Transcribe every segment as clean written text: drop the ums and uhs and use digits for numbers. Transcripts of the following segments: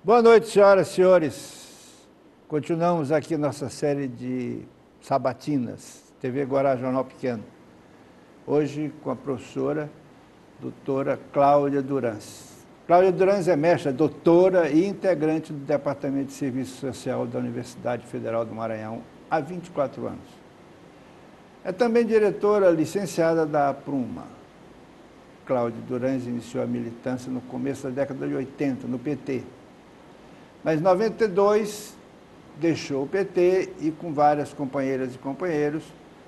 Boa noite, senhoras e senhores. Continuamos aqui nossa série de sabatinas, TV Guará Jornal Pequeno. Hoje com a professora, doutora Cláudia Durans. Cláudia Durans é mestra, doutora e integrante do Departamento de Serviço Social da Universidade Federal do Maranhão há 24 anos. É também diretora licenciada da Apruma. Cláudia Durans iniciou a militância no começo da década de 80, no PT. Mas em 92, deixou o PT e, com várias companheiras e companheiros,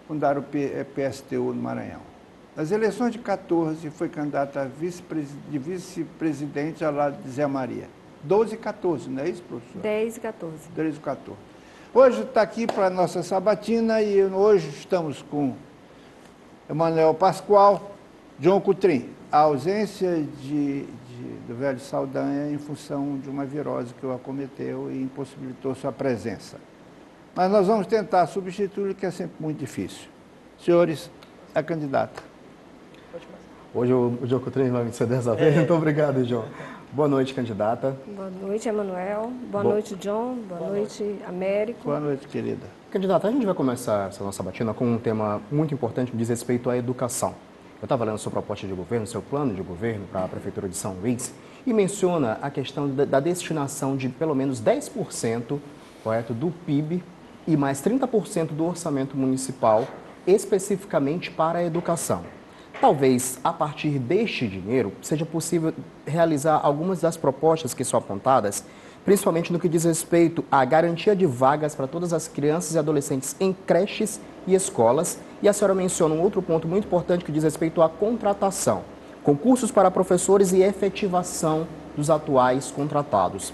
fundaram o PSTU no Maranhão. Nas eleições de 14, foi candidata a vice-presidente ao lado de Zé Maria. 12 e 14, não é isso, professor? 10 e 14. 13 e 14. Hoje está aqui para a nossa sabatina e hoje estamos com Emanuel Pascoal, John Coutrin. A ausência do velho Saldanha em função de uma virose que o acometeu e impossibilitou sua presença. Mas nós vamos tentar substituí-lo, que é sempre muito difícil. Senhores, a candidata. Hoje o John Coutrin vai me ser dessa vez. Muito obrigado, John. Boa noite, candidata. Boa noite, Emanuel. Boa noite, John. Boa noite, Américo. Boa noite, querida. Candidata, a gente vai começar essa nossa sabatina com um tema muito importante que diz respeito à educação. Eu estava lendo sua proposta de governo, seu plano de governo para a Prefeitura de São Luís, e menciona a questão da destinação de pelo menos 10%, correto, do PIB e mais 30% do orçamento municipal, especificamente para a educação. Talvez, a partir deste dinheiro, seja possível realizar algumas das propostas que são apontadas, principalmente no que diz respeito à garantia de vagas para todas as crianças e adolescentes em creches e escolas. E a senhora menciona um outro ponto muito importante que diz respeito à contratação. Concursos para professores e efetivação dos atuais contratados.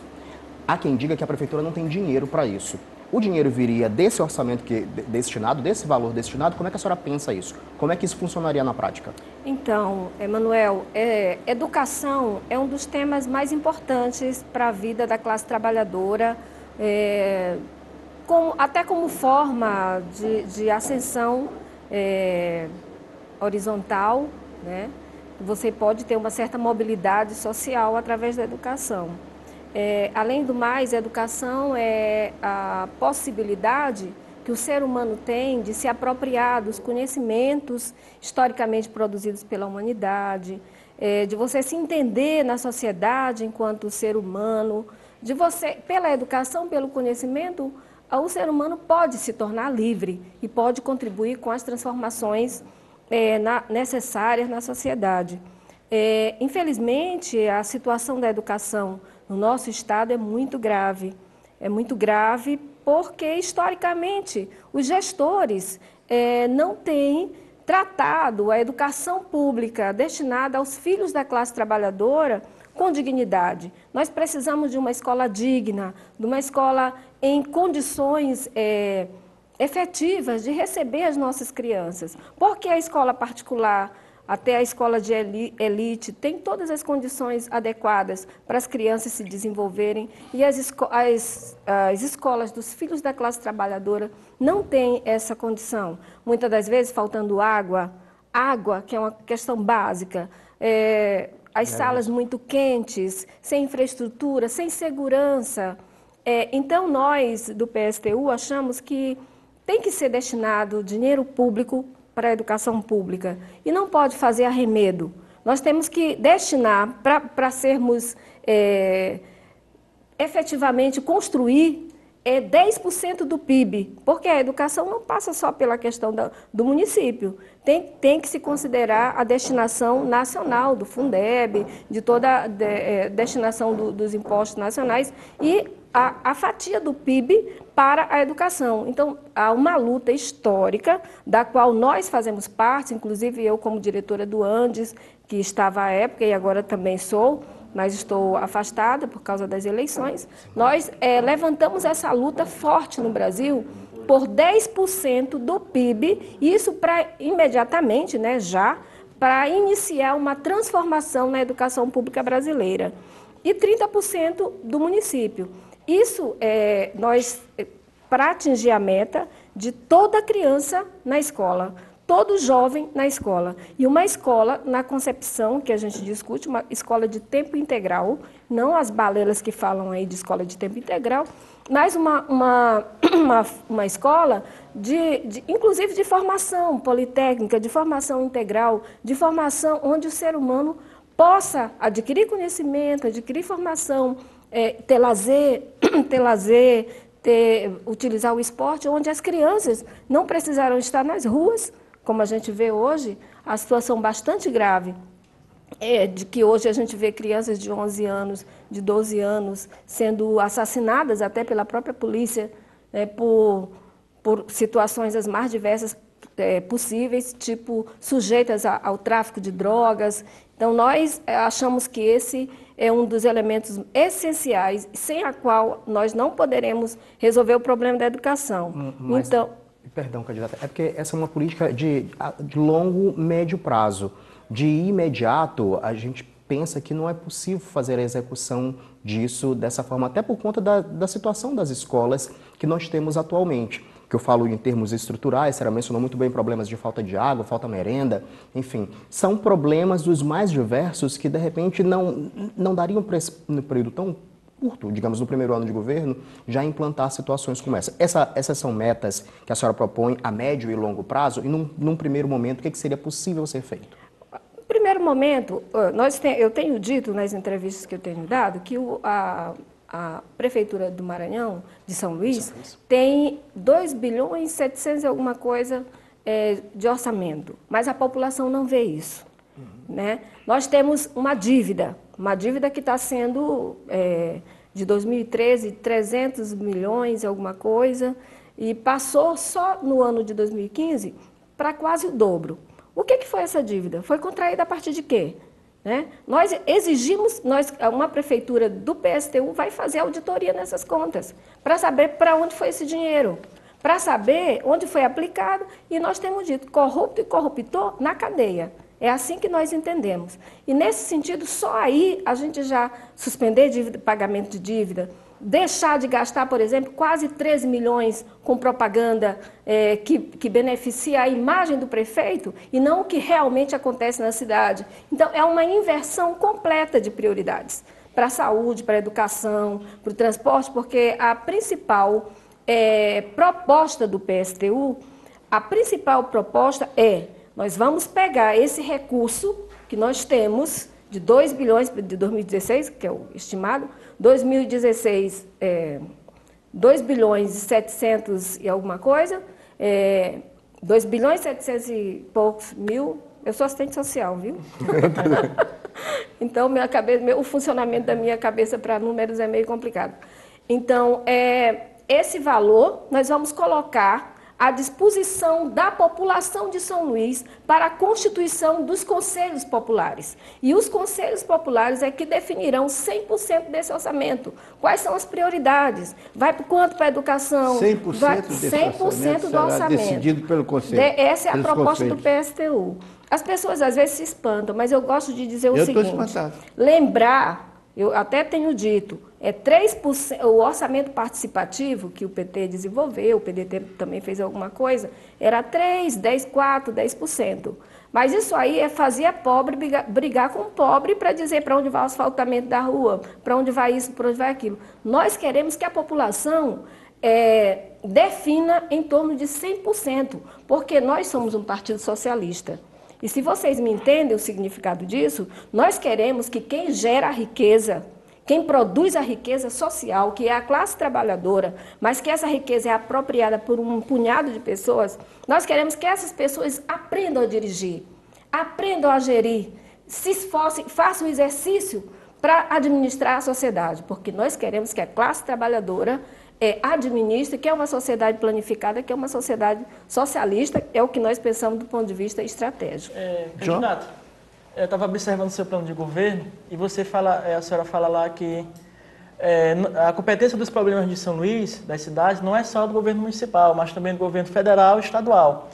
Há quem diga que a Prefeitura não tem dinheiro para isso. O dinheiro viria desse orçamento destinado, desse valor destinado? Como é que a senhora pensa isso? Como é que isso funcionaria na prática? Então, Emanuel, educação é um dos temas mais importantes para a vida da classe trabalhadora, até como forma de ascensão horizontal, né? Você pode ter uma certa mobilidade social através da educação. Além do mais, a educação é a possibilidade que o ser humano tem de se apropriar dos conhecimentos historicamente produzidos pela humanidade, de você se entender na sociedade enquanto ser humano, de você, pela educação, pelo conhecimento, o ser humano pode se tornar livre e pode contribuir com as transformações necessárias na sociedade. Infelizmente, a situação da educação no nosso estado é muito grave. É muito grave porque, historicamente, os gestores não têm tratado a educação pública destinada aos filhos da classe trabalhadora com dignidade. Nós precisamos de uma escola digna, de uma escola em condições efetivas de receber as nossas crianças. Porque a escola particular, até a escola de elite, tem todas as condições adequadas para as crianças se desenvolverem e as escolas dos filhos da classe trabalhadora não têm essa condição. Muitas das vezes faltando água, que é uma questão básica, as salas muito quentes, sem infraestrutura, sem segurança. Então, nós do PSTU achamos que tem que ser destinado dinheiro público para a educação pública e não pode fazer arremedo. Nós temos que destinar para sermos efetivamente construir 10% do PIB, porque a educação não passa só pela questão do município, tem que se considerar a destinação nacional do Fundeb, de toda a destinação dos impostos nacionais e a fatia do PIB para a educação. Então, há uma luta histórica da qual nós fazemos parte, inclusive eu como diretora do Andes, que estava à época e agora também sou, mas estou afastada por causa das eleições. Nós levantamos essa luta forte no Brasil por 10% do PIB, isso para imediatamente, né, para iniciar uma transformação na educação pública brasileira. E 30% do município. Isso, para atingir a meta de toda criança na escola. todo jovem na escola. E uma escola, na concepção que a gente discute, uma escola de tempo integral, não as balelas que falam aí de escola de tempo integral, mas uma escola, inclusive de formação politécnica, de formação integral, de formação onde o ser humano possa adquirir conhecimento, adquirir formação, ter lazer, utilizar o esporte, onde as crianças não precisarão estar nas ruas, como a gente vê hoje, a situação bastante grave de que hoje a gente vê crianças de 11 anos, de 12 anos, sendo assassinadas até pela própria polícia, por situações as mais diversas possíveis, tipo sujeitas ao tráfico de drogas. Então, nós achamos que esse é um dos elementos essenciais, sem a qual nós não poderemos resolver o problema da educação. Mas, então, perdão, candidata, é porque essa é uma política de longo, médio prazo. De imediato, a gente pensa que não é possível fazer a execução disso dessa forma, até por conta da situação das escolas que nós temos atualmente. Que eu falo em termos estruturais, você mencionou muito bem problemas de falta de água, falta merenda, enfim, são problemas dos mais diversos que, de repente, não dariam no período tão curto, digamos, no primeiro ano de governo, já implantar situações como essa. Essas são metas que a senhora propõe a médio e longo prazo, e num primeiro momento, o que seria possível ser feito? No primeiro momento, eu tenho dito nas entrevistas que eu tenho dado que a Prefeitura do Maranhão, de São Luís, tem 2 bilhões e 700 e alguma coisa de orçamento, mas a população não vê isso. Né? Nós temos uma dívida que está sendo, de 2013, 300 milhões e alguma coisa, e passou só no ano de 2015 para quase o dobro. O que foi essa dívida? Foi contraída a partir de quê? Né? Nós exigimos, uma prefeitura do PSTU vai fazer auditoria nessas contas, para saber para onde foi esse dinheiro, para saber onde foi aplicado, e nós temos dito corrupto e corruptor na cadeia. É assim que nós entendemos. E nesse sentido, só aí a gente já suspender dívida, pagamento de dívida, deixar de gastar, por exemplo, quase 13 milhões com propaganda que beneficia a imagem do prefeito e não o que realmente acontece na cidade. Então, é uma inversão completa de prioridades para a saúde, para a educação, para o transporte, porque a principal proposta do PSTU, a principal proposta nós vamos pegar esse recurso que nós temos de 2 bilhões de 2016, que é o estimado, 2016, 2 bilhões e 700 e alguma coisa, 2 bilhões e 700 e poucos mil, eu sou assistente social, viu? Então, o funcionamento da minha cabeça para números é meio complicado. Então, esse valor nós vamos colocar à disposição da população de São Luís para a constituição dos conselhos populares. E os conselhos populares é que definirão 100% desse orçamento. Quais são as prioridades? Vai por quanto para a educação? 100% do orçamento. Decidido pelo conselho. Essa é a proposta do PSTU. As pessoas às vezes se espantam, mas eu gosto de dizer o seguinte. Eu estou espantado. Lembrar, eu até tenho dito, 3%, o orçamento participativo que o PT desenvolveu, o PDT também fez alguma coisa, era 3%, 10%, 4%, 10%. Mas isso aí fazia pobre brigar com o pobre para dizer para onde vai o asfaltamento da rua, para onde vai isso, para onde vai aquilo. Nós queremos que a população defina em torno de 100%, porque nós somos um partido socialista. E se vocês me entendem o significado disso, nós queremos que quem gera a riqueza, quem produz a riqueza social, que é a classe trabalhadora, mas que essa riqueza é apropriada por um punhado de pessoas, nós queremos que essas pessoas aprendam a dirigir, aprendam a gerir, se esforcem, façam o exercício para administrar a sociedade, porque nós queremos que a classe trabalhadora administre, que é uma sociedade planificada, que é uma sociedade socialista, é o que nós pensamos do ponto de vista estratégico. Candidato, eu estava observando o seu plano de governo e a senhora fala lá que a competência dos problemas de São Luís, das cidades, não é só do governo municipal, mas também do governo federal e estadual.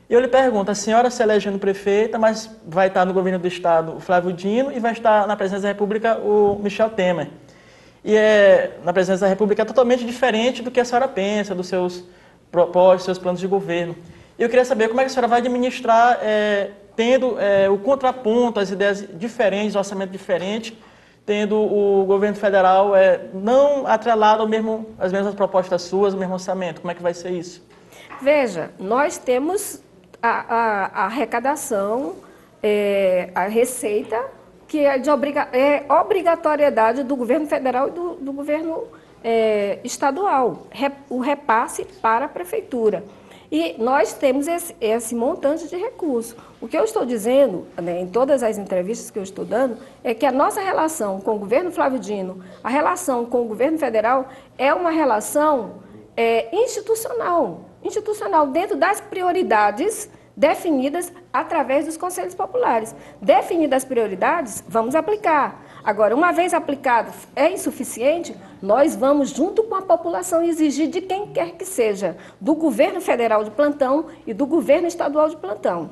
E eu lhe pergunto, a senhora se elegendo prefeita, mas vai estar no governo do estado o Flávio Dino e vai estar na presidência da República o Michel Temer. E na presidência da República é totalmente diferente do que a senhora pensa, dos seus propósitos, seus planos de governo. Eu queria saber como é que a senhora vai administrar, tendo o contraponto, as ideias diferentes, o orçamento diferente, tendo o governo federal não atrelado às mesmas propostas suas, o mesmo orçamento. Como é que vai ser isso? Veja, nós temos a arrecadação, a receita, que é de obrigatoriedade do governo federal e do governo estadual, o repasse para a prefeitura. E nós temos esse montante de recursos. O que eu estou dizendo, né, em todas as entrevistas que eu estou dando, é que a nossa relação com o governo Flávio Dino, a relação com o governo federal, é uma relação institucional, dentro das prioridades definidas através dos conselhos populares. Definidas as prioridades, vamos aplicar. Agora, uma vez aplicado, é insuficiente, nós vamos, junto com a população, exigir de quem quer que seja, do governo federal de plantão e do governo estadual de plantão.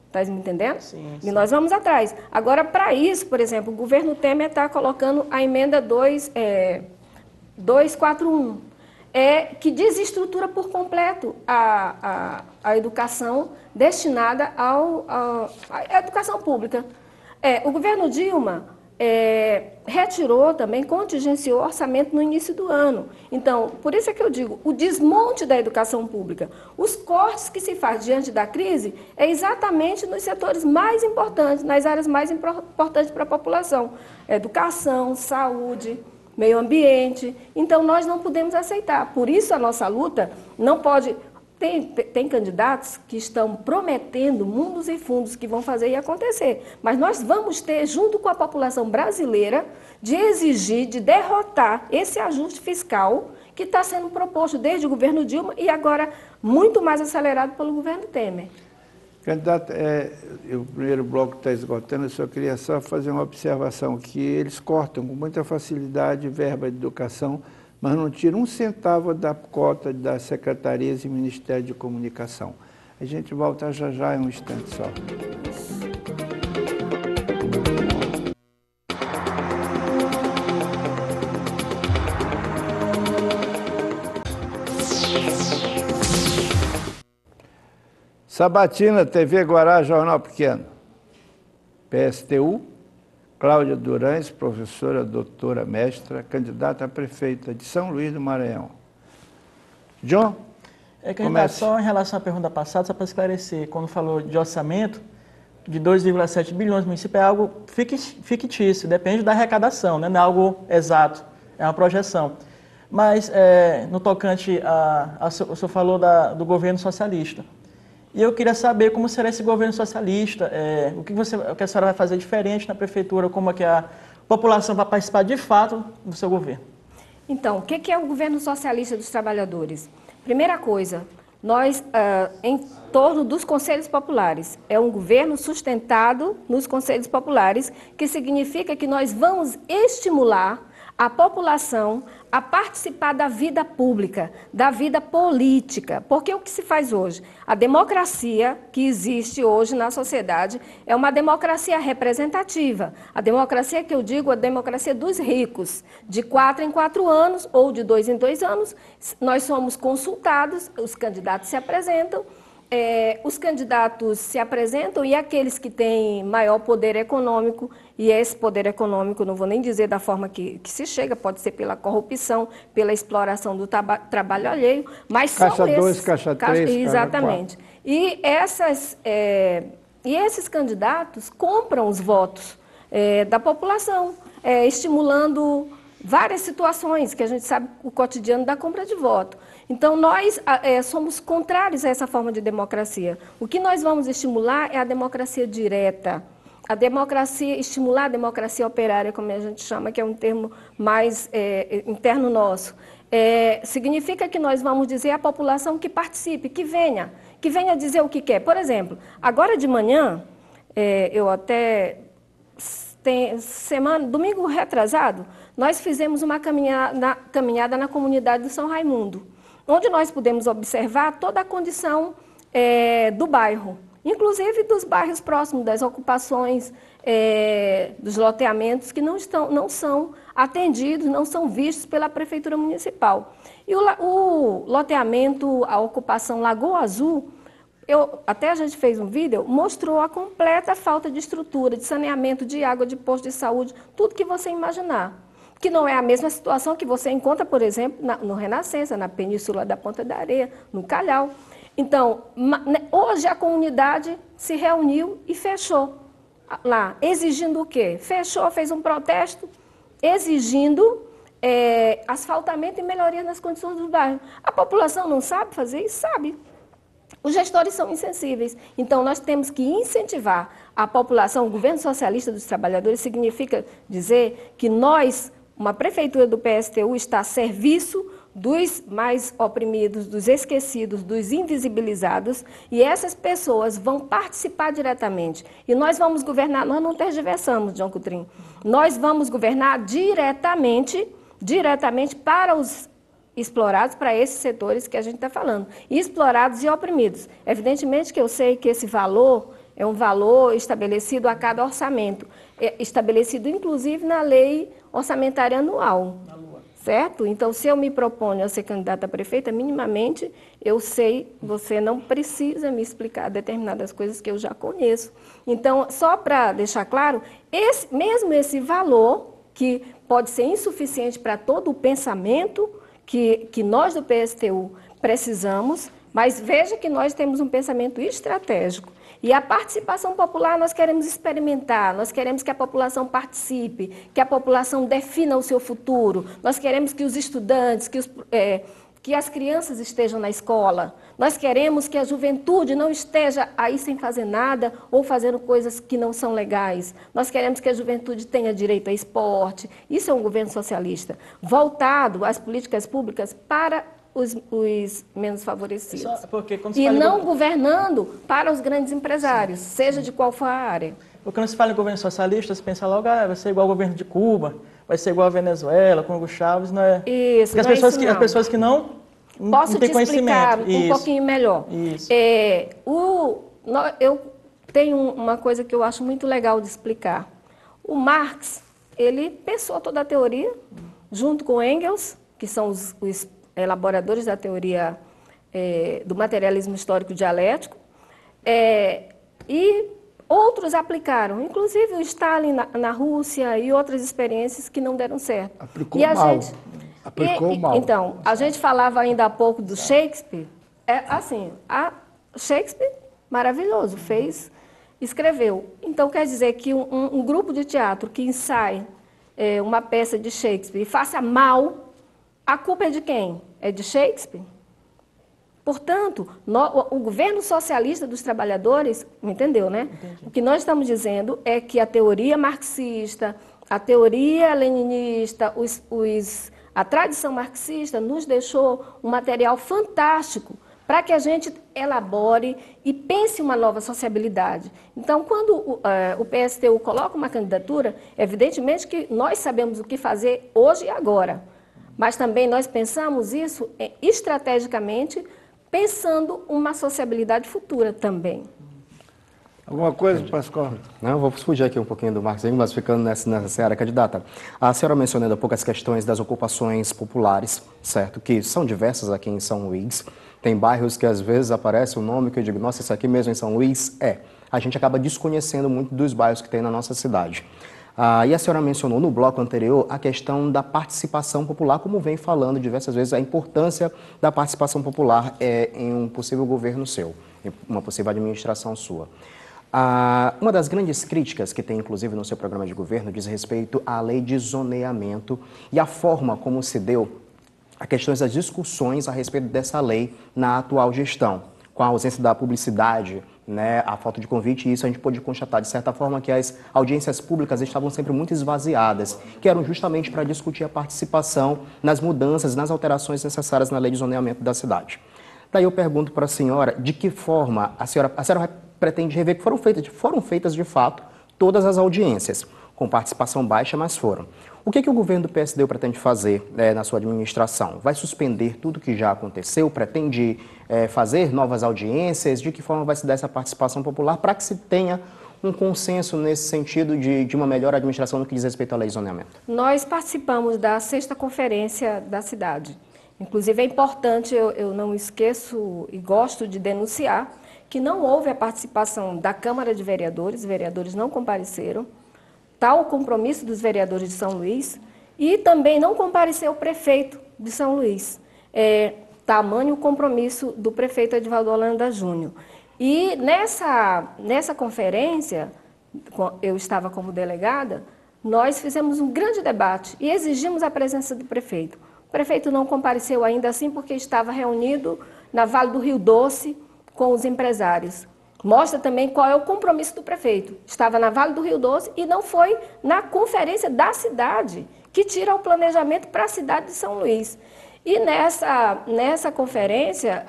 Está me entendendo? Sim. E nós vamos atrás. Agora, para isso, por exemplo, o governo Temer está colocando a emenda 241, que desestrutura por completo a educação destinada à educação pública. O governo Dilma retirou também, contingenciou o orçamento no início do ano. Então, por isso é que eu digo, o desmonte da educação pública, os cortes que se faz diante da crise, é exatamente nos setores mais importantes, nas áreas mais importantes para a população. Educação, saúde, meio ambiente. Então, nós não podemos aceitar. Por isso, a nossa luta não pode... Tem candidatos que estão prometendo mundos e fundos que vão fazer e acontecer. Mas nós vamos ter, junto com a população brasileira, de exigir, de derrotar esse ajuste fiscal que está sendo proposto desde o governo Dilma e agora muito mais acelerado pelo governo Temer. Candidato, o primeiro bloco está esgotando, eu só queria fazer uma observação, que eles cortam com muita facilidade verba de educação, mas não tiram um centavo da cota das secretarias e Ministério de Comunicação. A gente volta já em um instante só. Sabatina, TV Guará, Jornal Pequeno. PSTU, Cláudia Durães, professora, doutora, mestra, candidata a prefeita de São Luís do Maranhão. John? Candidato, só em relação à pergunta passada, só para esclarecer, quando falou de orçamento de 2,7 bilhões municipais, é algo fictício, depende da arrecadação, né? Não é algo exato, é uma projeção. Mas, no tocante, o senhor falou do governo socialista. E eu queria saber como será esse governo socialista, o que a senhora vai fazer diferente na prefeitura, como é que a população vai participar de fato do seu governo. Então, o que é o governo socialista dos trabalhadores? Primeira coisa, nós, em torno dos conselhos populares, é um governo sustentado nos conselhos populares, que significa que nós vamos estimular a população a participar da vida pública, da vida política. Porque o que se faz hoje? A democracia que existe hoje na sociedade é uma democracia representativa. A democracia que eu digo é a democracia dos ricos. De 4 em 4 anos ou de 2 em 2 anos, nós somos consultados, os candidatos se apresentam, e aqueles que têm maior poder econômico, e esse poder econômico, não vou nem dizer da forma que se chega, pode ser pela corrupção, pela exploração do trabalho alheio, mas Caixa são 2, Caixa 3, exatamente. E esses candidatos compram os votos da população, estimulando várias situações que a gente sabe o cotidiano da compra de voto. Então, nós somos contrários a essa forma de democracia. O que nós vamos estimular é a democracia direta, estimular a democracia operária, como a gente chama, que é um termo mais interno nosso. Significa que nós vamos dizer à população que participe, que venha dizer o que quer. Por exemplo, agora de manhã, eu até... domingo retrasado, nós fizemos uma caminhada na comunidade do São Raimundo, onde nós pudemos observar toda a condição do bairro, inclusive dos bairros próximos, das ocupações, dos loteamentos que não são atendidos, não são vistos pela Prefeitura Municipal. E o loteamento, a ocupação Lagoa Azul, Até a gente fez um vídeo, mostrou a completa falta de estrutura, de saneamento, de água, de posto de saúde, tudo que você imaginar. Que não é a mesma situação que você encontra, por exemplo, no Renascença, na Península da Ponta da Areia, no Calhau. Então, hoje a comunidade se reuniu e fechou lá, exigindo o quê? Fechou, fez um protesto, exigindo asfaltamento e melhoria nas condições do bairro. A população não sabe fazer isso? Sabe. Os gestores são insensíveis. Então, nós temos que incentivar a população. O governo socialista dos trabalhadores significa dizer que nós, uma prefeitura do PSTU, está a serviço dos mais oprimidos, dos esquecidos, dos invisibilizados, e essas pessoas vão participar diretamente. E nós vamos governar, nós não tergiversamos, João Coutrinho, nós vamos governar diretamente para os explorados, para esses setores que a gente está falando, explorados e oprimidos. Evidentemente que eu sei que esse valor é um valor estabelecido a cada orçamento, estabelecido inclusive na lei orçamentária anual, certo? Então, se eu me proponho a ser candidata a prefeita, minimamente eu sei, você não precisa me explicar determinadas coisas que eu já conheço. Então, só para deixar claro, mesmo esse valor, que pode ser insuficiente para todo o pensamento que nós do PSTU precisamos, mas veja que nós temos um pensamento estratégico. E a participação popular nós queremos experimentar, nós queremos que a população participe, que a população defina o seu futuro, nós queremos que os estudantes, que as crianças estejam na escola, nós queremos que a juventude não esteja aí sem fazer nada ou fazendo coisas que não são legais. Nós queremos que a juventude tenha direito a esporte. Isso é um governo socialista, voltado às políticas públicas para os menos favorecidos. E não governando para os grandes empresários, seja de qual for a área. Porque quando se fala em governo socialista, você pensa logo, vai ser igual ao governo de Cuba, vai ser igual a Venezuela, com Hugo Chávez, não é? Isso, as pessoas que não têm conhecimento. Posso te explicar um pouquinho melhor. Isso. Eu tenho uma coisa que eu acho muito legal de explicar. O Marx, ele pensou toda a teoria, junto com Engels, que são os elaboradores da teoria do materialismo histórico dialético, e outros aplicaram, inclusive o Stalin na Rússia e outras experiências que não deram certo. Aplicou mal. Então, a gente falava ainda há pouco do Shakespeare. Shakespeare, maravilhoso, escreveu. Então, quer dizer que um grupo de teatro que ensaie uma peça de Shakespeare e faça mal, a culpa é de quem? É de Shakespeare? Portanto, o governo socialista dos trabalhadores, entendeu, né? Entendi. O que nós estamos dizendo é que a teoria marxista, a teoria leninista, a tradição marxista nos deixou um material fantástico para que a gente elabore e pense uma nova sociabilidade. Então, quando o PSTU coloca uma candidatura, evidentemente que nós sabemos o que fazer hoje e agora, mas também nós pensamos isso estrategicamente, pensando uma sociabilidade futura também. Alguma coisa, Pascoal? Não, vou fugir aqui um pouquinho do marxismo, mas ficando nessa seara, candidata. A senhora mencionou há pouco as questões das ocupações populares, certo? Que são diversas aqui em São Luís. Tem bairros que às vezes aparece um nome que eu digo, nossa, isso aqui mesmo em São Luís A gente acaba desconhecendo muito dos bairros que tem na nossa cidade. E a senhora mencionou no bloco anterior a questão da participação popular, como vem falando diversas vezes, a importância da participação popular em um possível governo seu, em uma possível administração sua. Uma das grandes críticas que tem, inclusive, no seu programa de governo diz respeito à lei de zoneamento e a forma como se deu a questões das discussões a respeito dessa lei na atual gestão, com a ausência da publicidade, né, a falta de convite, e isso a gente pôde constatar, de certa forma, que as audiências públicas estavam sempre muito esvaziadas, que eram justamente para discutir a participação nas mudanças, nas alterações necessárias na lei de zoneamento da cidade. Daí eu pergunto para a senhora, de que forma a senhora pretende rever que foram feitas de fato todas as audiências, com participação baixa, mas foram. O que o governo do PSDU pretende fazer na sua administração? Vai suspender tudo que já aconteceu? Pretende fazer novas audiências? De que forma vai se dar essa participação popular para que se tenha um consenso nesse sentido de uma melhor administração no que diz respeito à lei de zoneamento? Nós participamos da 6ª conferência da cidade. Inclusive é importante, eu não esqueço e gosto de denunciar, que não houve a participação da Câmara de Vereadores, os vereadores não compareceram, tal o compromisso dos vereadores de São Luís, e também não compareceu o prefeito de São Luís. Tamanho o compromisso do prefeito Edivaldo Holanda Júnior. E nessa conferência, eu estava como delegada, nós fizemos um grande debate e exigimos a presença do prefeito. O prefeito não compareceu ainda assim porque estava reunido na Vale do Rio Doce com os empresários. Mostra também qual é o compromisso do prefeito. Estava na Vale do Rio Doce e não foi na conferência da cidade, que tira o planejamento para a cidade de São Luís. E nessa conferência,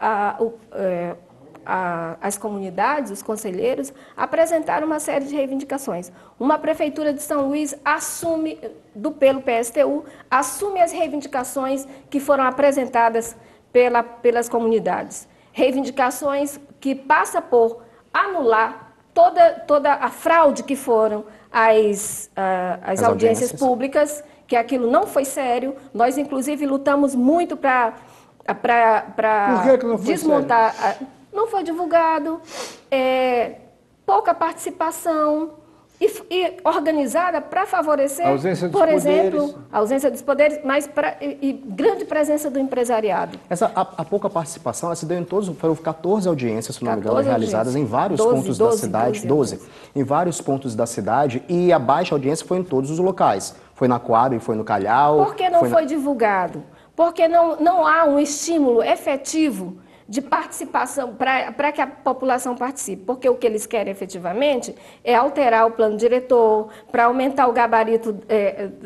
as comunidades, os conselheiros, apresentaram uma série de reivindicações. Uma prefeitura de São Luís assume, pelo PSTU, assume as reivindicações que foram apresentadas pelas comunidades. Reivindicações que passam por anular toda a fraude que foram as audiências públicas, que aquilo não foi sério. Nós, inclusive, lutamos muito para desmontar. Sério? Não foi divulgado, pouca participação e organizada para favorecer, por exemplo, a ausência dos poderes, mas e grande presença do empresariado. A pouca participação, ela se deu em foram 14 audiências, se não me engano, realizadas em vários pontos da cidade, 12, em vários pontos da cidade, e a baixa audiência foi em todos os locais. Foi na Coab, foi no Calhau. Por que não foi divulgado? Porque não há um estímulo efetivo de participação, para que a população participe, porque o que eles querem efetivamente é alterar o plano diretor, para aumentar o gabarito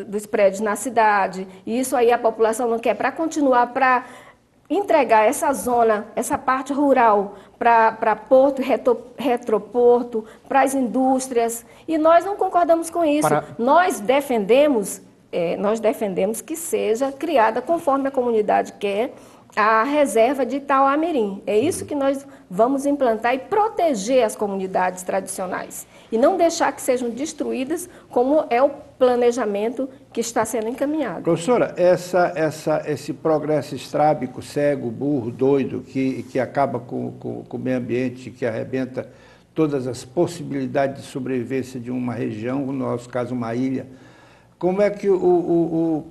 dos prédios na cidade, e isso aí a população não quer, para continuar, para entregar essa zona, essa parte rural, para porto, retroporto, para as indústrias, e nós não concordamos com isso. Nós defendemos que seja criada conforme a comunidade quer, a reserva de Itauamirim. É isso que nós vamos implantar e proteger as comunidades tradicionais. E não deixar que sejam destruídas, como é o planejamento que está sendo encaminhado. Professora, esse progresso estrábico, cego, burro, doido, que acaba com o meio ambiente, que arrebenta todas as possibilidades de sobrevivência de uma região, no nosso caso uma ilha, como é que o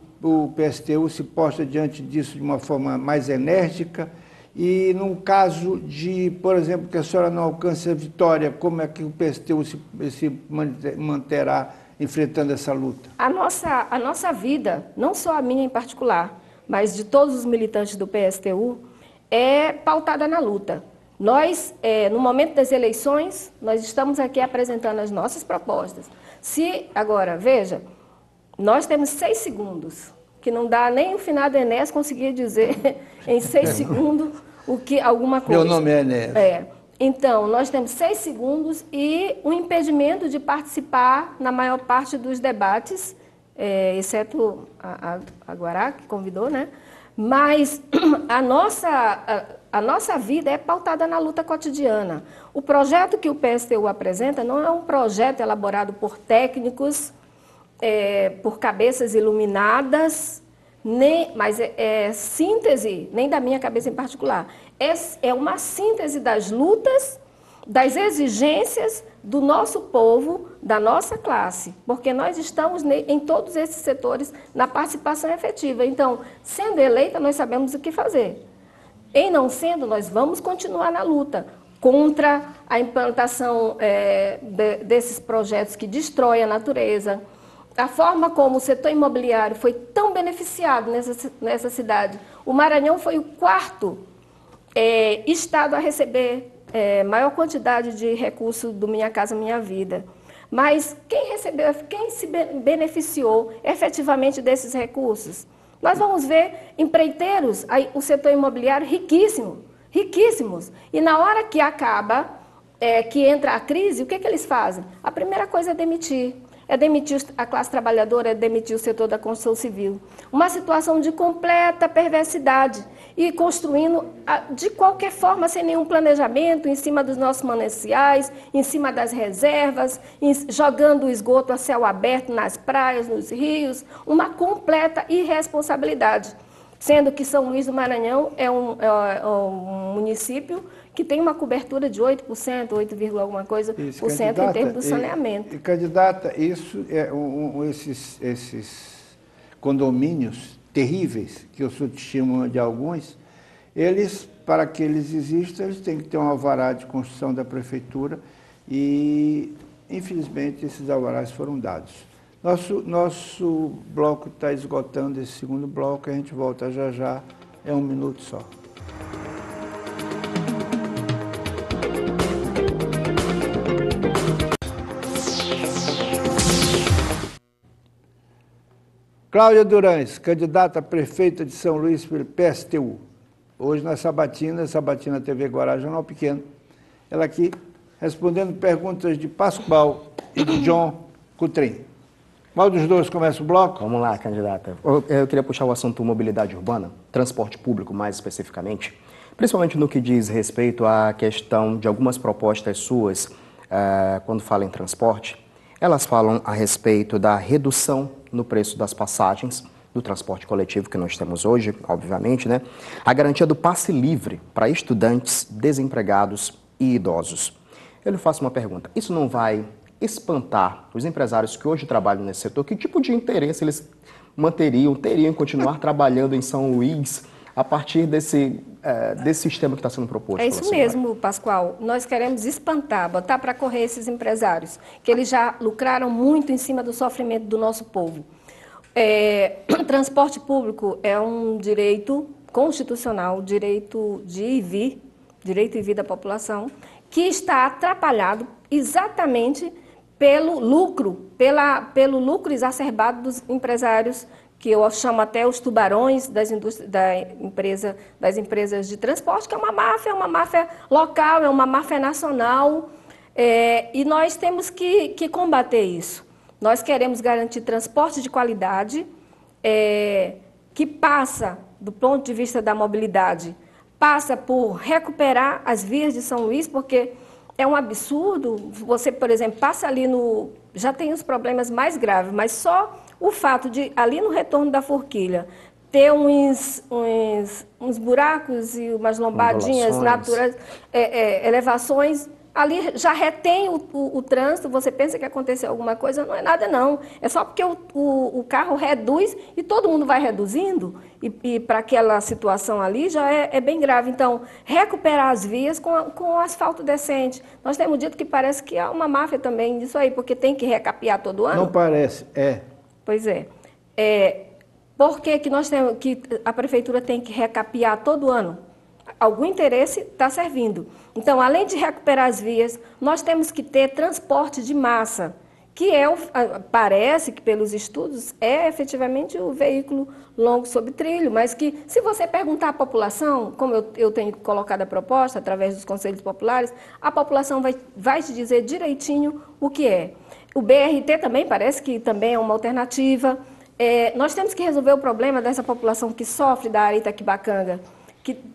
PSTU se posta diante disso de uma forma mais enérgica e, num caso de, por exemplo, que a senhora não alcance a vitória, como é que o PSTU se manterá enfrentando essa luta? A nossa vida, não só a minha em particular, mas de todos os militantes do PSTU, é pautada na luta. Nós, no momento das eleições, nós estamos aqui apresentando as nossas propostas. Agora, veja, nós temos 6 segundos, que não dá nem o finado Enéas conseguir dizer em 6 segundos alguma coisa. Meu nome é Enéas. Então, nós temos 6 segundos e o impedimento de participar na maior parte dos debates, exceto a Guará, que convidou, né? Mas a nossa vida é pautada na luta cotidiana. O projeto que o PSTU apresenta não é um projeto elaborado por técnicos, por cabeças iluminadas, mas síntese, nem da minha cabeça em particular, é uma síntese das lutas, das exigências do nosso povo, da nossa classe, porque nós estamos em todos esses setores na participação efetiva. Então, sendo eleita, nós sabemos o que fazer. Em não sendo, nós vamos continuar na luta contra a implantação desses projetos que destroem a natureza. A forma como o setor imobiliário foi tão beneficiado nessa cidade. O Maranhão foi o 4º estado a receber maior quantidade de recursos do Minha Casa Minha Vida. Mas quem se beneficiou efetivamente desses recursos? Nós vamos ver empreiteiros, o setor imobiliário riquíssimos. E na hora que acaba, que entra a crise, o que eles fazem? A primeira coisa é demitir a classe trabalhadora, é demitir o setor da construção civil. Uma situação de completa perversidade e construindo de qualquer forma, sem nenhum planejamento, em cima dos nossos mananciais, em cima das reservas, jogando o esgoto a céu aberto nas praias, nos rios, uma completa irresponsabilidade. Sendo que São Luís do Maranhão é um município que tem uma cobertura de 8%, 8, alguma coisa Isso, por cento em termos do saneamento. Candidata, isso é esses condomínios terríveis, que eu subestimo de alguns, eles, para que eles existam, eles têm que ter um alvará de construção da prefeitura e, infelizmente, esses alvarás foram dados. Nosso bloco está esgotando esse segundo bloco, a gente volta já já, é 1 minuto só. Cláudia Durães, candidata a prefeita de São Luís pelo PSTU. Hoje na Sabatina TV Guará, Jornal Pequeno. Ela aqui respondendo perguntas de Pascoal e de John Coutrin. Qual dos dois começa o bloco? Vamos lá, candidata. Eu queria puxar o assunto mobilidade urbana, transporte público mais especificamente, principalmente no que diz respeito à questão de algumas propostas suas, quando fala em transporte. Elas falam a respeito da redução no preço das passagens do transporte coletivo que nós temos hoje, obviamente, né? A garantia do passe livre para estudantes, desempregados e idosos. Eu lhe faço uma pergunta. Isso não vai espantar os empresários que hoje trabalham nesse setor? Que tipo de interesse eles teriam em continuar trabalhando em São Luís a partir desse sistema que está sendo proposto? É isso mesmo, Pascoal. Nós queremos espantar, botar para correr esses empresários, que eles já lucraram muito em cima do sofrimento do nosso povo. Transporte público é um direito constitucional, direito de ir e vir da população, que está atrapalhado exatamente pelo lucro exacerbado dos empresários, que eu chamo até os tubarões das empresas de transporte, que é uma máfia local, é uma máfia nacional, e nós temos que combater isso. Nós queremos garantir transporte de qualidade, que passa, do ponto de vista da mobilidade, passa por recuperar as vias de São Luís, porque é um absurdo. Você, por exemplo, passa ali já tem os problemas mais graves, mas só o fato de, ali no retorno da Forquilha, ter uns buracos e umas lombadinhas naturais, elevações, ali já retém o trânsito. Você pensa que aconteceu alguma coisa, não é nada não. É só porque o carro reduz e todo mundo vai reduzindo, e para aquela situação ali já é bem grave. Então, recuperar as vias com asfalto decente. Nós temos dito que parece que há uma máfia também disso aí, porque tem que recapear todo ano. Não parece, Pois é. Por que a prefeitura tem que recapear todo ano? Algum interesse está servindo. Então, além de recuperar as vias, nós temos que ter transporte de massa, que parece que, pelos estudos, é efetivamente o veículo longo sob trilho, mas que, se você perguntar à população, como eu tenho colocado a proposta, através dos conselhos populares, a população vai te dizer direitinho o que é. O BRT também parece que também é uma alternativa. Nós temos que resolver o problema dessa população que sofre da área Itaquibacanga,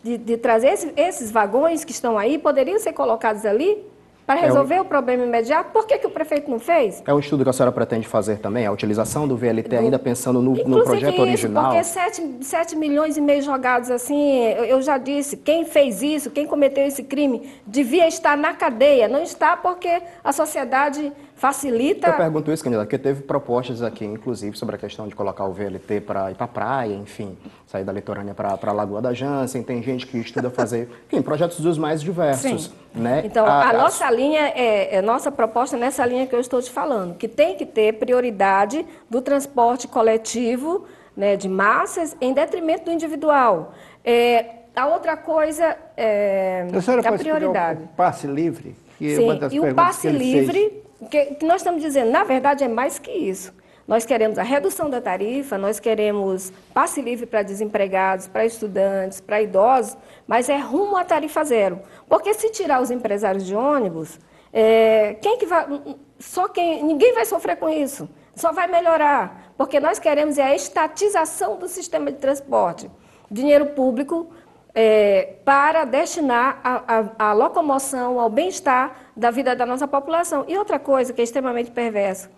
de trazer esses vagões que estão aí, poderiam ser colocados ali para resolver o problema imediato. Por que o prefeito não fez? É um estudo que a senhora pretende fazer também, a utilização do VLT, ainda pensando no projeto original? Porque 7,5 milhões jogados assim, eu já disse, quem fez isso, quem cometeu esse crime, devia estar na cadeia. Não está porque a sociedade facilita. Eu pergunto isso, candidata, porque teve propostas aqui, inclusive, sobre a questão de colocar o VLT para ir para a praia, enfim, sair da litorânea para a Lagoa da Jansen. Tem gente que estuda fazer, enfim, projetos dos mais diversos. Né? Então, a nossa linha, nossa proposta nessa linha que eu estou te falando, que tem que ter prioridade do transporte coletivo, né, de massas, em detrimento do individual. A outra coisa é a prioridade. O passe livre, que sim, é uma das e perguntas o passe que ele livre, fez. Que nós estamos dizendo, na verdade, é mais que isso. Nós queremos a redução da tarifa, nós queremos passe livre para desempregados, para estudantes, para idosos, mas é rumo à tarifa zero. Porque se tirar os empresários de ônibus, ninguém vai sofrer com isso, só vai melhorar. Porque nós queremos a estatização do sistema de transporte. Dinheiro público para destinar à locomoção, ao bem-estar da vida da nossa população. E outra coisa que é extremamente perversa,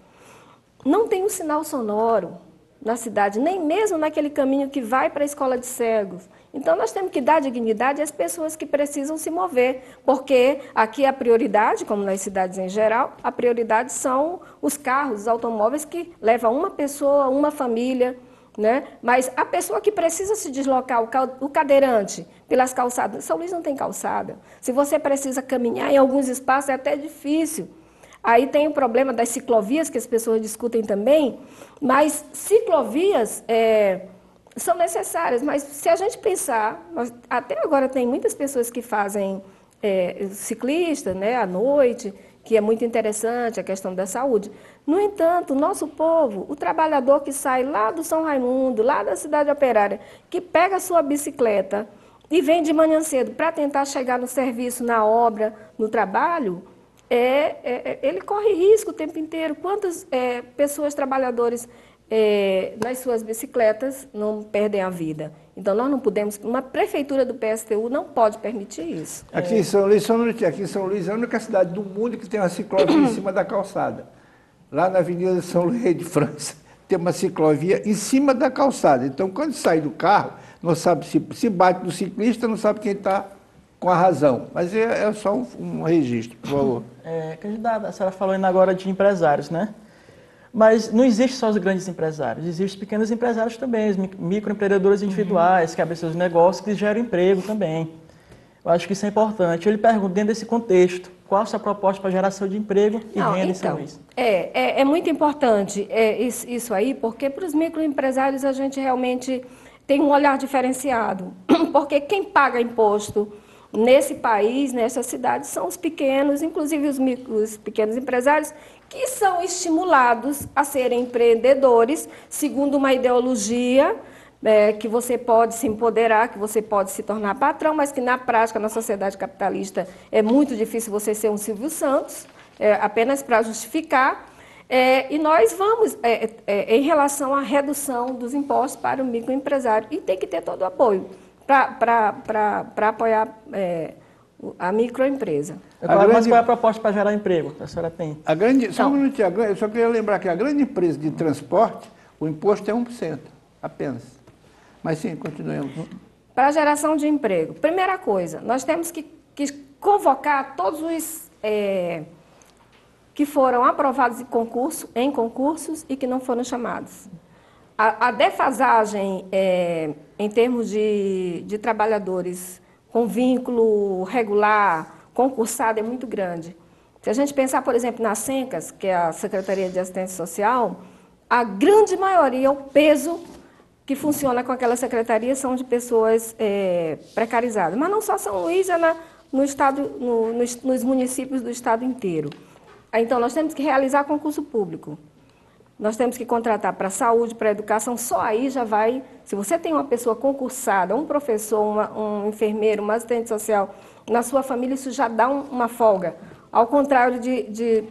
não tem um sinal sonoro na cidade, nem mesmo naquele caminho que vai para a escola de cegos. Então, nós temos que dar dignidade às pessoas que precisam se mover, porque aqui a prioridade, como nas cidades em geral, a prioridade são os carros, os automóveis que levam uma pessoa, uma família, né? Mas a pessoa que precisa se deslocar, o cadeirante, pelas calçadas, São Luís não tem calçada. Se você precisa caminhar em alguns espaços, é até difícil. Aí tem o problema das ciclovias, que as pessoas discutem também, mas ciclovias são necessárias. Mas se a gente pensar, até agora tem muitas pessoas que fazem ciclista, né, à noite, que é muito interessante a questão da saúde. No entanto, o nosso povo, o trabalhador que sai lá do São Raimundo, lá da cidade operária, que pega a sua bicicleta e vem de manhã cedo para tentar chegar no serviço, na obra, no trabalho, ele corre risco o tempo inteiro. Quantas pessoas, trabalhadores, nas suas bicicletas não perdem a vida? Então, nós não podemos, uma prefeitura do PSTU não pode permitir isso. Aqui em São Luís, é a única cidade do mundo que tem uma ciclovia em cima da calçada. Lá na Avenida São Luís de França, tem uma ciclovia em cima da calçada. Então, quando sai do carro, não sabe se bate no ciclista, não sabe quem está com a razão. Mas é só um registro, por favor. Candidata, a senhora falou ainda agora de empresários, né? Mas não existe só os grandes empresários, existem os pequenos empresários também, os microempreendedores individuais, que abrem seus negócios, que geram emprego também. Eu acho que isso é importante. Eu lhe pergunto, dentro desse contexto, qual a sua proposta para geração de emprego e renda em São Luís? É muito importante isso aí, porque para os microempresários a gente realmente tem um olhar diferenciado. Porque quem paga imposto nesse país, nessa cidade, são os pequenos, inclusive os pequenos empresários, que são estimulados a serem empreendedores, segundo uma ideologia que você pode se empoderar, que você pode se tornar patrão, mas que na prática, na sociedade capitalista, é muito difícil você ser um Silvio Santos, apenas para justificar. E nós vamos, em relação à redução dos impostos para o microempresário, e tem que ter todo o apoio para apoiar a microempresa. Mas qual é a proposta para gerar emprego que a senhora tem? Só um minutinho, eu só queria lembrar que a grande empresa de transporte, o imposto é 1%, apenas. Mas sim, continuemos. Para a geração de emprego, primeira coisa, nós temos que convocar todos os que foram aprovados em concursos e que não foram chamados. A defasagem em termos de trabalhadores com vínculo regular, concursado, é muito grande. Se a gente pensar, por exemplo, nas SENCAS, que é a Secretaria de Assistência Social, a grande maioria, o peso que funciona com aquela secretaria são de pessoas precarizadas. Mas não só São Luís, no estado, nos municípios do estado inteiro. Então, nós temos que realizar concurso público. Nós temos que contratar para a saúde, para a educação, só aí já vai... Se você tem uma pessoa concursada, um professor, um enfermeiro, um assistente social, na sua família, isso já dá uma folga. Ao contrário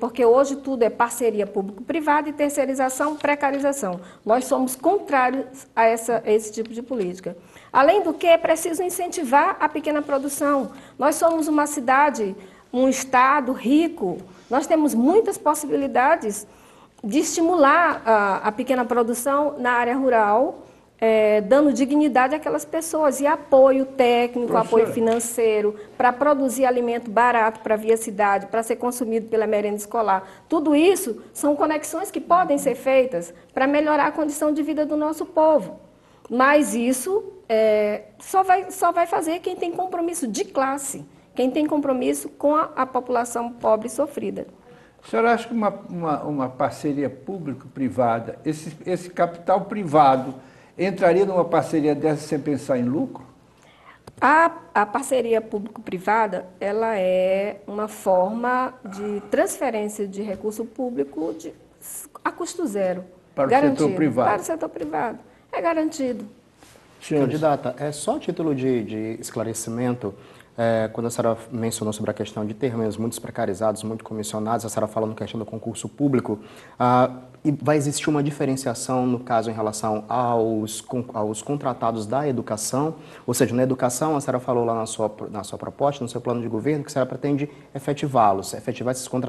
porque hoje tudo é parceria público-privada e terceirização, precarização. Nós somos contrários a esse tipo de política. Além do que, é preciso incentivar a pequena produção. Nós somos uma cidade, um estado rico, nós temos muitas possibilidades de estimular a pequena produção na área rural, dando dignidade àquelas pessoas e apoio técnico, professora, apoio financeiro, para produzir alimento barato para vir à cidade, para ser consumido pela merenda escolar. Tudo isso são conexões que podem ser feitas para melhorar a condição de vida do nosso povo. Mas isso só vai fazer quem tem compromisso de classe, quem tem compromisso com a população pobre e sofrida. A senhora acha que uma parceria público-privada, esse capital privado, entraria numa parceria dessa sem pensar em lucro? A parceria público-privada, ela é uma forma de transferência de recurso público a custo zero. Para o setor privado? Para o setor privado. É garantido. Candidata, só a título de esclarecimento, quando a senhora mencionou sobre a questão de termos muito precarizados, muito comissionados, a senhora falando na questão do concurso público, e vai existir uma diferenciação, no caso, em relação aos contratados da educação, ou seja, na educação, a senhora falou lá na sua proposta, no seu plano de governo, que a senhora pretende efetivá-los,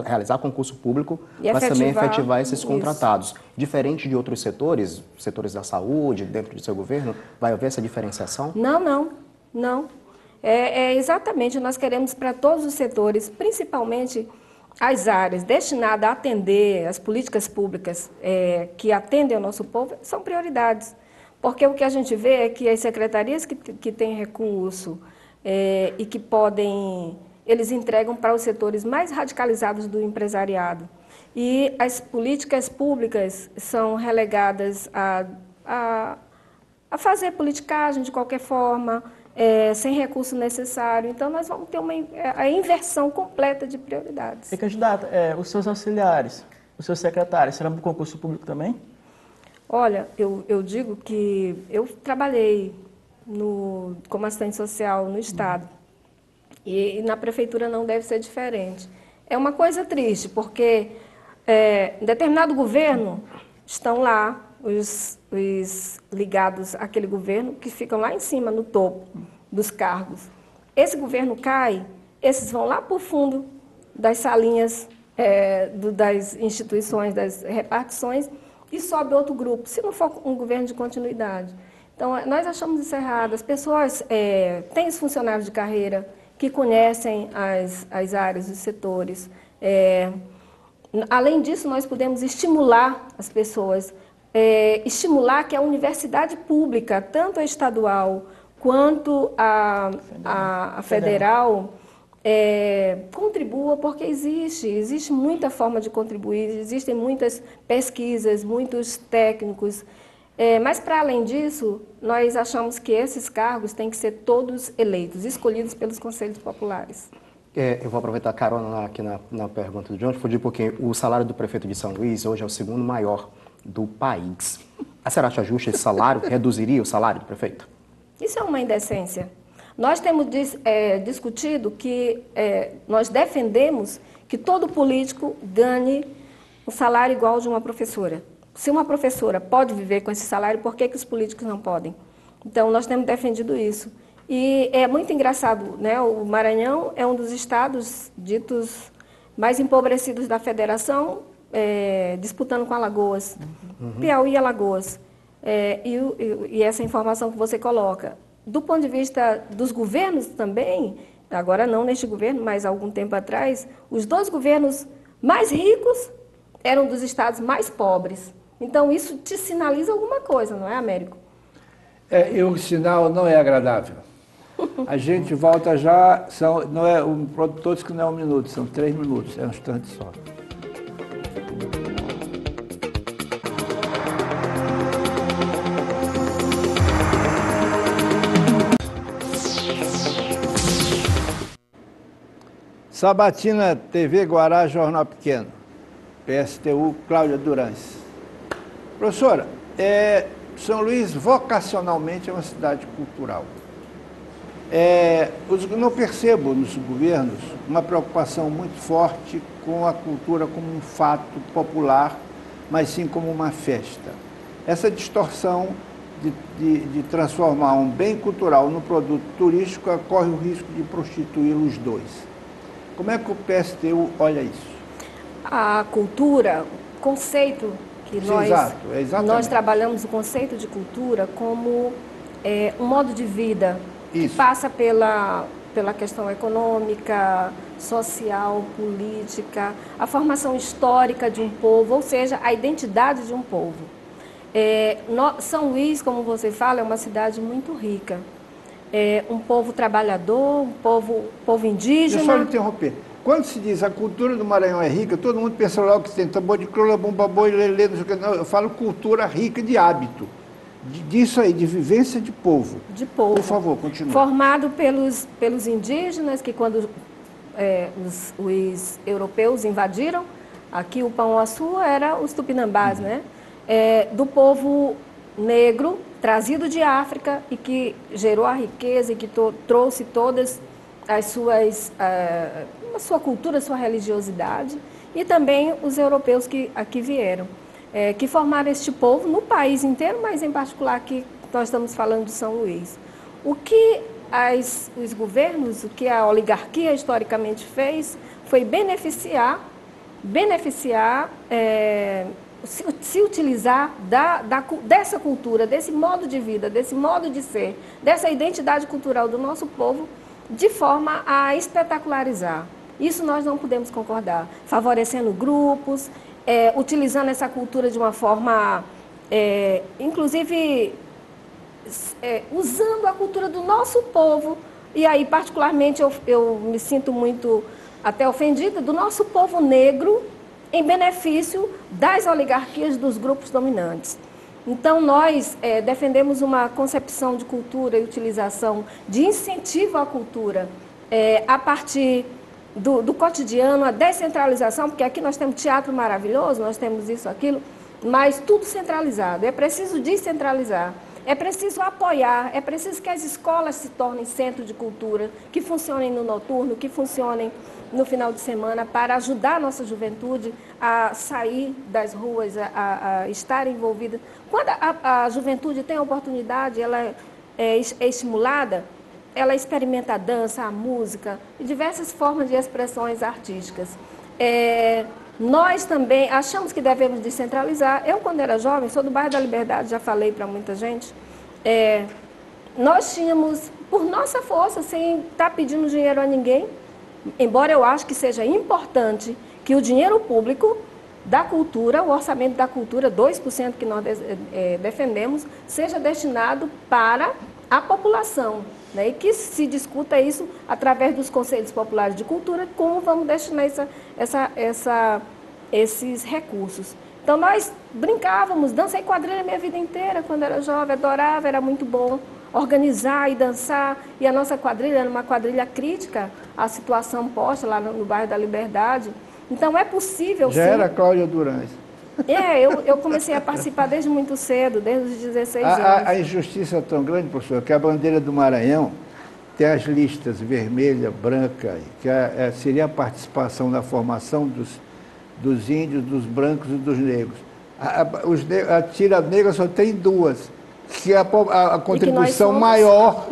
realizar concurso público, mas também efetivar esses contratados. Isso. Diferente de outros setores da saúde, dentro do seu governo, vai haver essa diferenciação? Não, não. Não. Exatamente, nós queremos para todos os setores, principalmente as áreas destinadas a atender as políticas públicas que atendem ao nosso povo, são prioridades. Porque o que a gente vê é que as secretarias que têm recurso e que podem, eles entregam para os setores mais radicalizados do empresariado. E as políticas públicas são relegadas a fazer politicagem de qualquer forma, sem recurso necessário. Então, nós vamos ter a inversão completa de prioridades. E, candidata, os seus auxiliares, os seus secretários, serão para o concurso público também? Olha, eu digo que eu trabalhei como assistente social no Estado. E na prefeitura não deve ser diferente. É uma coisa triste, porque em determinado governo estão lá os ligados àquele governo que ficam lá em cima, no topo dos cargos. Esse governo cai, esses vão lá para o fundo das salinhas das instituições, das repartições, e sobe outro grupo, se não for um governo de continuidade. Então, nós achamos isso errado. As pessoas têm os funcionários de carreira que conhecem as áreas, os setores. Além disso, nós podemos estimular as pessoas, estimular que a universidade pública, tanto a estadual quanto a federal, contribua, porque existe muita forma de contribuir, existem muitas pesquisas, muitos técnicos, mas, para além disso, nós achamos que esses cargos têm que ser todos eleitos, escolhidos pelos conselhos populares. Eu vou aproveitar a carona aqui na pergunta do John, fugir porque o salário do prefeito de São Luís hoje é o segundo maior do país. A senhora acha justo esse salário? Reduziria o salário do prefeito? Isso é uma indecência. Nós temos discutido que nós defendemos que todo político ganhe um salário igual ao de uma professora. Se uma professora pode viver com esse salário, por que os políticos não podem? Então, nós temos defendido isso. E é muito engraçado, né? O Maranhão é um dos estados ditos mais empobrecidos da federação, disputando com Alagoas, Piauí e Alagoas. E essa informação que você coloca. Do ponto de vista dos governos também, agora não neste governo, mas há algum tempo atrás, os 2 governos mais ricos eram dos estados mais pobres. Então, isso te sinaliza alguma coisa, não é, Américo? E o sinal não é agradável. A gente volta já, não é um produtor que não é 1 minuto, são 3 minutos, é um instante só. Sabatina, TV Guará, Jornal Pequeno, PSTU, Cláudia Durães. Professora, São Luís vocacionalmente é uma cidade cultural. Não percebo nos governos uma preocupação muito forte com a cultura como um fato popular, mas sim como uma festa. Essa distorção de transformar um bem cultural no produto turístico corre o risco de prostituir os dois. Como é que o PSTU olha isso? A cultura, o conceito que nós trabalhamos, o conceito de cultura como um modo de vida que passa pela questão econômica, social, política, a formação histórica de um povo, ou seja, a identidade de um povo. São Luís, como você fala, é uma cidade muito rica. Um povo trabalhador, um povo indígena. Deixa eu só interromper. Quando se diz a cultura do Maranhão é rica, todo mundo pensa logo que tem tambor de crioula, bomba boi, lelê, não sei o que. Não, eu falo cultura rica de hábito. Disso aí, de vivência de povo. De povo. Por favor, continue. Formado pelos indígenas, que quando os europeus invadiram, aqui o Pão-Açu era os tupinambás, né? Do povo negro, trazido de África e que gerou a riqueza e que trouxe todas as suas, a sua cultura, a sua religiosidade, e também os europeus que aqui vieram, que formaram este povo no país inteiro, mas em particular aqui nós estamos falando de São Luís. O que os governos, o que a oligarquia historicamente fez, foi beneficiar se utilizar dessa cultura, desse modo de vida, desse modo de ser, dessa identidade cultural do nosso povo, de forma a espetacularizar. Isso nós não podemos concordar. Favorecendo grupos, utilizando essa cultura de uma forma, inclusive, usando a cultura do nosso povo. E aí, particularmente, eu me sinto muito até ofendida do nosso povo negro em benefício das oligarquias dos grupos dominantes. Então, nós defendemos uma concepção de cultura e utilização de incentivo à cultura a partir do cotidiano, a descentralização, porque aqui nós temos teatro maravilhoso, nós temos isso, aquilo, mas tudo centralizado. É preciso descentralizar. É preciso apoiar, é preciso que as escolas se tornem centro de cultura, que funcionem no noturno, que funcionem no final de semana, para ajudar a nossa juventude a sair das ruas, a estar envolvida. Quando a juventude tem a oportunidade, ela é estimulada, ela experimenta a dança, a música e diversas formas de expressões artísticas. Nós também achamos que devemos descentralizar. Eu, quando era jovem, sou do bairro da Liberdade, já falei para muita gente, nós tínhamos, por nossa força, sem estar pedindo dinheiro a ninguém, embora eu acho que seja importante que o dinheiro público da cultura, o orçamento da cultura, 2% que nós defendemos, seja destinado para a população, né? E que se discuta isso através dos conselhos populares de cultura, como vamos destinar esses recursos. Então, nós brincávamos, dancei quadrilha a minha vida inteira, quando era jovem, adorava, era muito bom organizar e dançar. E a nossa quadrilha era uma quadrilha crítica à situação posta lá no bairro da Liberdade. Então, é possível, Já sim. era Cláudia Durães. Eu comecei a participar desde muito cedo, desde os 16 anos. A injustiça é tão grande, professor, que a bandeira do Maranhão tem as listas vermelha, branca, que seria a participação na formação dos índios, dos brancos e dos negros. A tira negra só tem duas, que a contribuição maior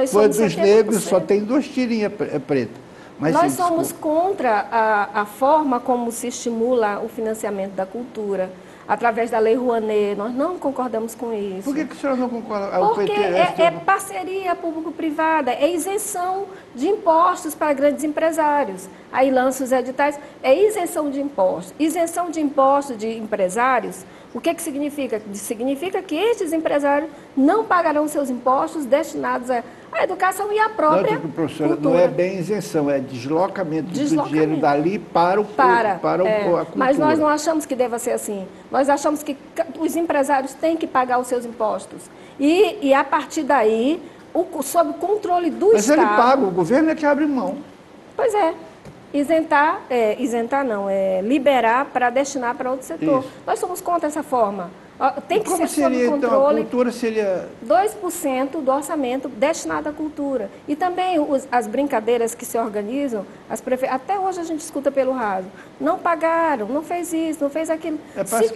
foi dos negros, só tem 2 tirinhas pretas. Mas, nós somos contra a forma como se estimula o financiamento da cultura, através da Lei Rouanet. Nós não concordamos com isso. Por que a senhora não concorda? Porque é parceria público-privada, é isenção de impostos para grandes empresários. Aí lança os editais, é isenção de impostos. Isenção de impostos de empresários, o que significa? Significa que estes empresários não pagarão seus impostos destinados à educação e à própria professora, cultura. Não é bem isenção, é deslocamento do dinheiro dali para a cultura. Mas nós não achamos que deva ser assim. Nós achamos que os empresários têm que pagar os seus impostos. E a partir daí, sob o controle do Estado... Mas ele paga, o governo é que abre mão. Pois é. Liberar para destinar para outro setor. Isso. Nós somos contra essa forma. Tem que ser sob controle. Então, a cultura seria... 2% do orçamento destinado à cultura. E também as brincadeiras que se organizam, até hoje a gente escuta pelo rádio, não pagaram, não fez isso, não fez aquilo. Parece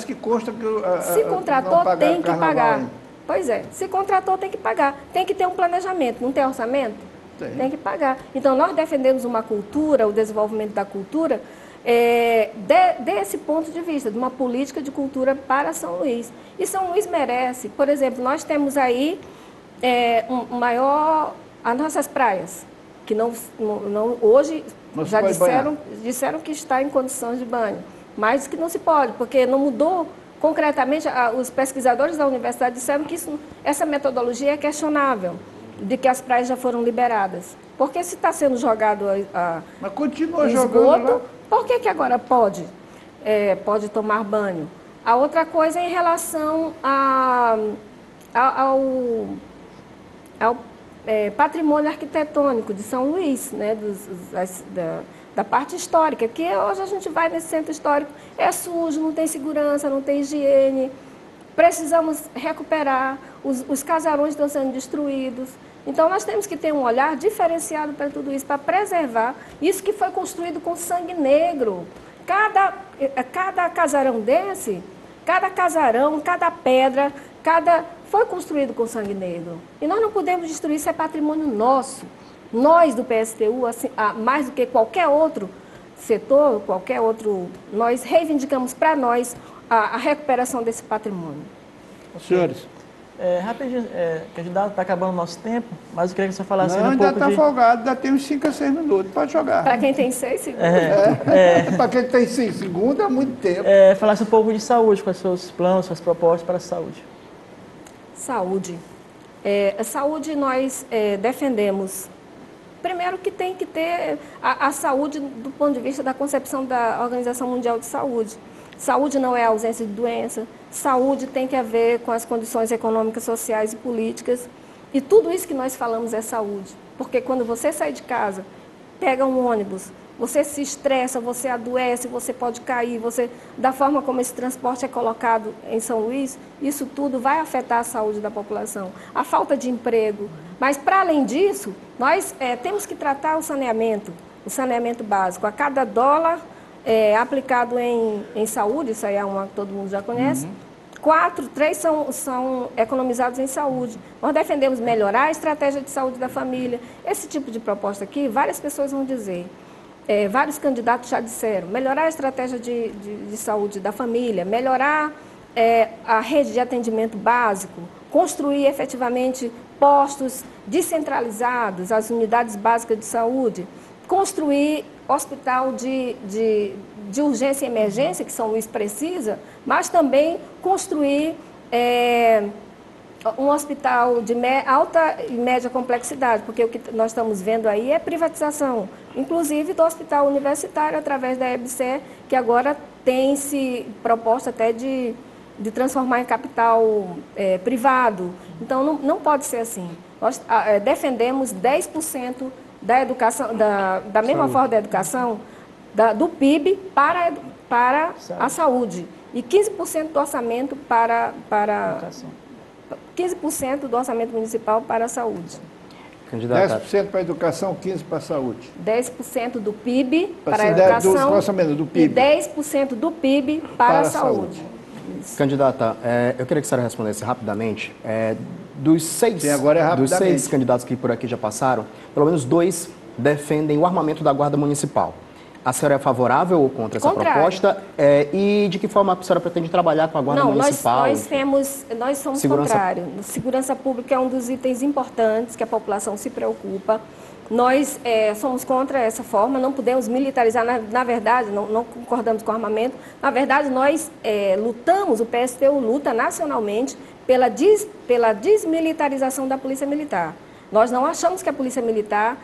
que consta que se contratou, tem que pagar. Pois é, se contratou, tem que pagar. Tem que ter um planejamento. Não tem orçamento? Tem que pagar. Então, nós defendemos uma cultura, o desenvolvimento da cultura, desse ponto de vista, de uma política de cultura para São Luís. E São Luís merece, por exemplo, nós temos aí as nossas praias, que hoje já disseram que está em condições de banho, mas que não se pode, porque não mudou concretamente. Os pesquisadores da universidade disseram que essa metodologia é questionável, de que as praias já foram liberadas. Porque se está sendo jogado mas continua esgoto, jogando lá. Por que agora pode tomar banho? A outra coisa é em relação ao patrimônio arquitetônico de São Luís, né, da parte histórica, que hoje a gente vai nesse centro histórico, é sujo, não tem segurança, não tem higiene. Precisamos recuperar, os casarões estão sendo destruídos. Então, nós temos que ter um olhar diferenciado para tudo isso, para preservar isso que foi construído com sangue negro. Cada casarão desse, cada casarão, cada pedra, foi construído com sangue negro. E nós não podemos destruir, isso é patrimônio nosso. Nós, do PSTU, assim, mais do que qualquer outro setor, qualquer outro, nós reivindicamos para nós a recuperação desse patrimônio. Senhores. Rapidinho, candidato, está acabando o nosso tempo, mas eu queria que você falasse Não, um ainda pouco está de... folgado, ainda tem uns 5 a 6 minutos, pode jogar. Para quem tem 6 segundos. Para quem tem 6 segundos, é muito tempo. Falasse um pouco de saúde, quais são os seus planos, suas propostas para a saúde. Saúde. A saúde nós defendemos. Primeiro que tem que ter a saúde do ponto de vista da concepção da Organização Mundial de Saúde. Saúde não é ausência de doença. Saúde tem que ver com as condições econômicas, sociais e políticas. E tudo isso que nós falamos é saúde. Porque quando você sai de casa, pega um ônibus, você se estressa, você adoece, você pode cair, da forma como esse transporte é colocado em São Luís, isso tudo vai afetar a saúde da população. A falta de emprego. Mas, para além disso, nós temos que tratar o saneamento básico. A cada dólar aplicado em saúde, isso aí é uma que todo mundo já conhece, 3 são economizados em saúde. Nós defendemos melhorar a estratégia de saúde da família. Esse tipo de proposta aqui, várias pessoas vão dizer, vários candidatos já disseram, melhorar a estratégia de saúde da família, melhorar a rede de atendimento básico, construir efetivamente postos descentralizados, as unidades básicas de saúde, construir hospital de urgência e emergência, que São Luís precisa, mas também construir um hospital de alta e média complexidade, porque o que nós estamos vendo aí é privatização, inclusive do hospital universitário, através da EBSER, que agora tem se proposta até de transformar em capital privado. Então, não pode ser assim. Nós defendemos 10% da educação, da mesma forma da educação, do PIB para a saúde e 15% do orçamento para 15% do orçamento municipal para a saúde. Candidata. 10% para a educação, 15% para a saúde. 10% do PIB para a educação do PIB. E 10% do PIB para a saúde. Candidata, eu queria que a senhora respondesse rapidamente. Dos 6 candidatos que por aqui já passaram, pelo menos 2 defendem o armamento da Guarda Municipal. A senhora é favorável ou contra essa proposta? E de que forma a senhora pretende trabalhar com a Guarda Municipal? Nós somos contrários. Segurança pública é um dos itens importantes que a população se preocupa. Nós somos contra essa forma, não podemos militarizar, na verdade, não concordamos com o armamento. Na verdade, nós lutamos, o PSTU luta nacionalmente pela desmilitarização da Polícia Militar. Nós não achamos que a Polícia Militar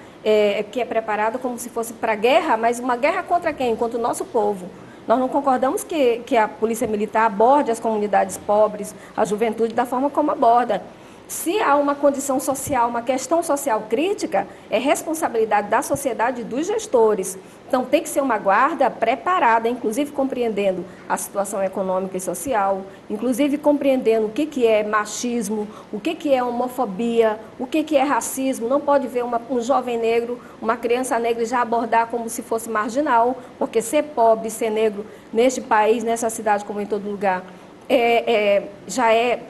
que é preparada como se fosse para guerra, mas uma guerra contra quem? Contra o nosso povo. Nós não concordamos que a Polícia Militar aborde as comunidades pobres, a juventude, da forma como aborda. Se há uma condição social, uma questão social crítica, é responsabilidade da sociedade e dos gestores. Então, tem que ser uma guarda preparada, inclusive compreendendo a situação econômica e social, inclusive compreendendo o que é machismo, o que é homofobia, o que é racismo. Não pode ver um jovem negro, uma criança negra já abordar como se fosse marginal, porque ser pobre, ser negro neste país, nessa cidade, como em todo lugar, já é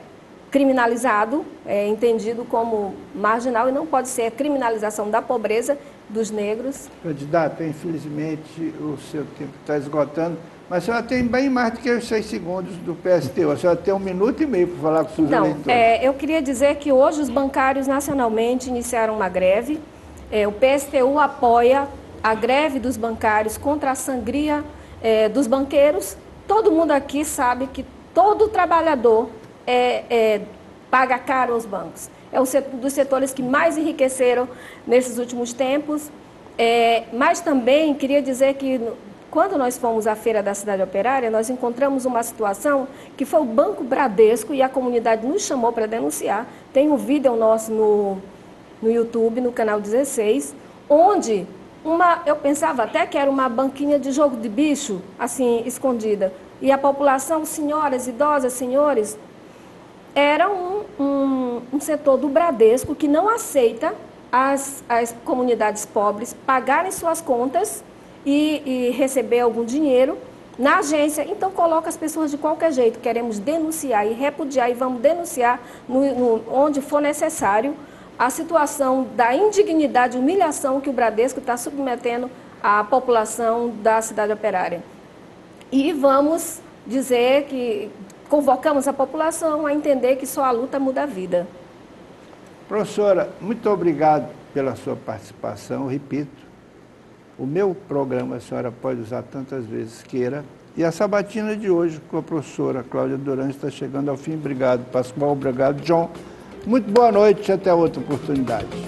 criminalizado, entendido como marginal, e não pode ser a criminalização da pobreza dos negros. Candidato, infelizmente o seu tempo está esgotando, mas a senhora tem bem mais do que os 6 segundos do PSTU. A senhora tem 1 minuto e meio para falar com os seus eleitores. Eu queria dizer que hoje os bancários nacionalmente iniciaram uma greve. O PSTU apoia a greve dos bancários contra a sangria dos banqueiros. Todo mundo aqui sabe que todo trabalhador paga caro aos bancos. É um dos setores que mais enriqueceram nesses últimos tempos. Mas também queria dizer que, quando nós fomos à Feira da Cidade Operária, nós encontramos uma situação que foi o Banco Bradesco, e a comunidade nos chamou para denunciar. Tem um vídeo nosso no YouTube, no canal 16, onde eu pensava até que era uma banquinha de jogo de bicho, assim, escondida. E a população, senhoras, idosas, senhores, era um setor do Bradesco que não aceita as comunidades pobres pagarem suas contas e receber algum dinheiro na agência. Então, coloca as pessoas de qualquer jeito. Queremos denunciar e repudiar, e vamos denunciar onde for necessário a situação da indignidade e humilhação que o Bradesco está submetendo a população da cidade operária. E vamos dizer que convocamos a população a entender que só a luta muda a vida. Professora, muito obrigado pela sua participação. Repito, o meu programa a senhora pode usar tantas vezes queira. E a sabatina de hoje com a professora Cláudia Durante está chegando ao fim. Obrigado, Pascoal. Obrigado, John. Muito boa noite e até outra oportunidade.